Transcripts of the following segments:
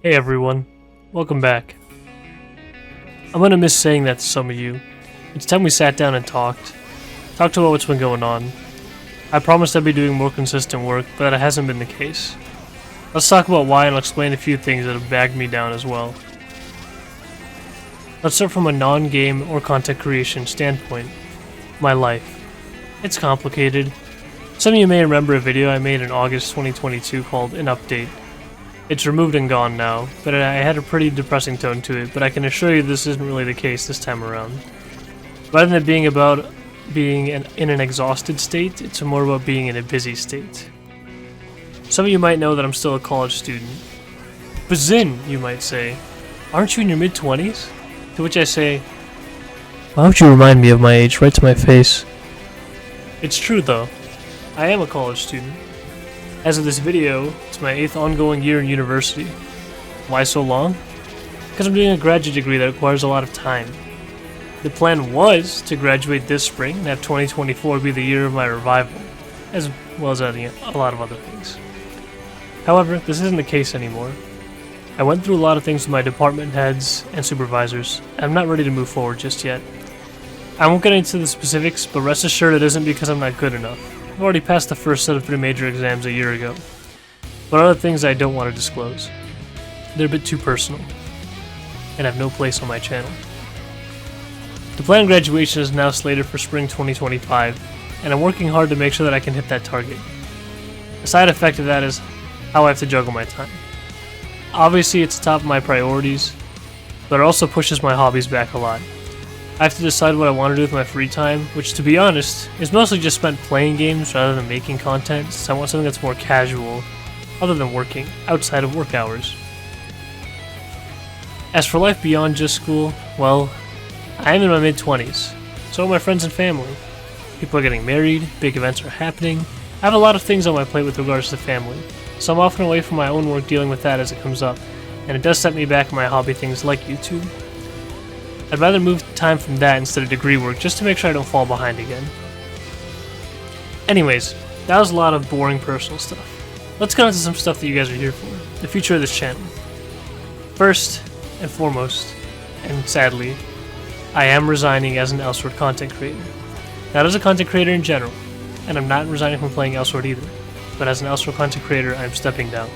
Hey everyone, welcome back. I'm gonna miss saying that to some of you. It's time we sat down and talked about what's been going on. I promised I'd be doing more consistent work, but that hasn't been the case. Let's talk about why and I'll explain a few things that have bagged me down as well. Let's start from a non-game or content creation standpoint. My life. It's complicated. Some of you may remember a video I made in August 2022 called An Update. It's removed and gone now, but I had a pretty depressing tone to it, but I can assure you this isn't really the case this time around. Rather than it being about being in an exhausted state, it's more about being in a busy state. Some of you might know that I'm still a college student. But Xinh, you might say, aren't you in your mid-20s? To which I say, why would you remind me of my age right to my face? It's true though, I am a college student. As of this video, it's my 8th ongoing year in university. Why so long? Because I'm doing a graduate degree that requires a lot of time. The plan was to graduate this spring and have 2024 be the year of my revival, as well as adding a lot of other things. However, this isn't the case anymore. I went through a lot of things with my department heads and supervisors, and I'm not ready to move forward just yet. I won't get into the specifics, but rest assured it isn't because I'm not good enough. I've already passed the first set of 3 major exams a year ago, but other things I don't want to disclose. They're a bit too personal, and have no place on my channel. The planned graduation is now slated for spring 2025, and I'm working hard to make sure that I can hit that target. A side effect of that is how I have to juggle my time. Obviously it's top of my priorities, but it also pushes my hobbies back a lot. I have to decide what I want to do with my free time, which to be honest, is mostly just spent playing games rather than making content, so I want something that's more casual, other than working, outside of work hours. As for life beyond just school, well, I am in my mid-20s, so are my friends and family. People are getting married, big events are happening. I have a lot of things on my plate with regards to family, so I'm often away from my own work dealing with that as it comes up, and it does set me back in my hobby things like YouTube. I'd rather move time from that instead of degree work just to make sure I don't fall behind again. Anyways, that was a lot of boring personal stuff. Let's get into some stuff that you guys are here for, the future of this channel. First and foremost, and sadly, I am resigning as an Elsword content creator. Not as a content creator in general, and I'm not resigning from playing Elsword either, but as an Elsword content creator, I'm stepping down.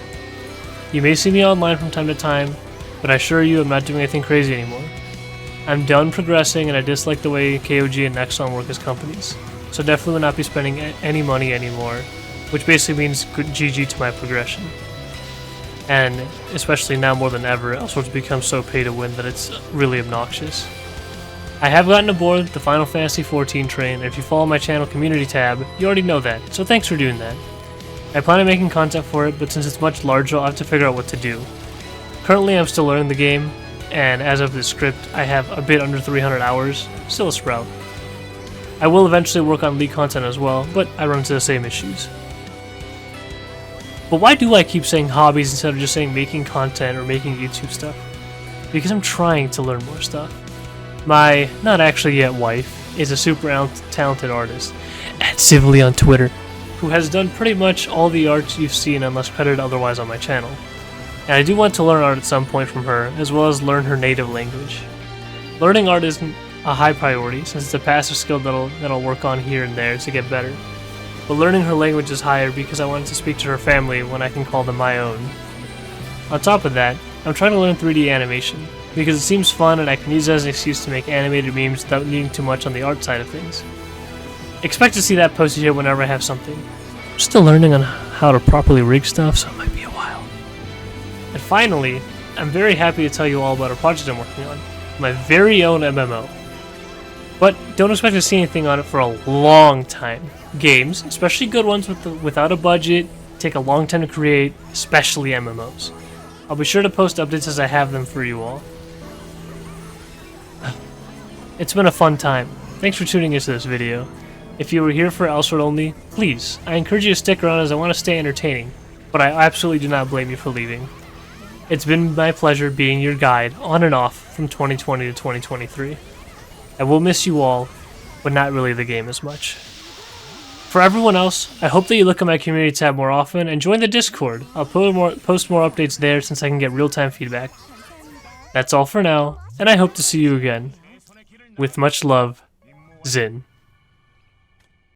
You may see me online from time to time, but I assure you I'm not doing anything crazy anymore. I'm done progressing and I dislike the way KOG and Nexon work as companies, so definitely will not be spending any money anymore, which basically means good GG to my progression. And especially now more than ever, Elsword's become so pay to win that it's really obnoxious. I have gotten aboard the Final Fantasy XIV train, and if you follow my channel community tab, you already know that, so thanks for doing that. I plan on making content for it, but since it's much larger, I'll have to figure out what to do. Currently I'm still learning the game, and as of this script, I have a bit under 300 hours, still a sprout. I will eventually work on League content as well, but I run into the same issues. But why do I keep saying hobbies instead of just saying making content or making YouTube stuff? Because I'm trying to learn more stuff. My, not actually yet wife, is a super talented artist, at Civilly on Twitter, who has done pretty much all the art you've seen unless credited otherwise on my channel. And I do want to learn art at some point from her, as well as learn her native language. Learning art isn't a high priority, since it's a passive skill that I'll work on here and there to get better. But learning her language is higher because I wanted to speak to her family when I can call them my own. On top of that, I'm trying to learn 3D animation, because it seems fun and I can use it as an excuse to make animated memes without needing too much on the art side of things. Expect to see that posted here whenever I have something. I'm still learning on how to properly rig stuff, so it might be a while. And finally, I'm very happy to tell you all about a project I'm working on, my very own MMO. But don't expect to see anything on it for a long time. Games, especially good ones without a budget, take a long time to create, especially MMOs. I'll be sure to post updates as I have them for you all. It's been a fun time. Thanks for tuning into this video. If you were here for Elsword only, please, I encourage you to stick around as I want to stay entertaining, but I absolutely do not blame you for leaving. It's been my pleasure being your guide on and off from 2020 to 2023. I will miss you all, but not really the game as much. For everyone else, I hope that you look at my community tab more often and join the Discord. I'll post more updates there since I can get real-time feedback. That's all for now, and I hope to see you again. With much love, Xinh.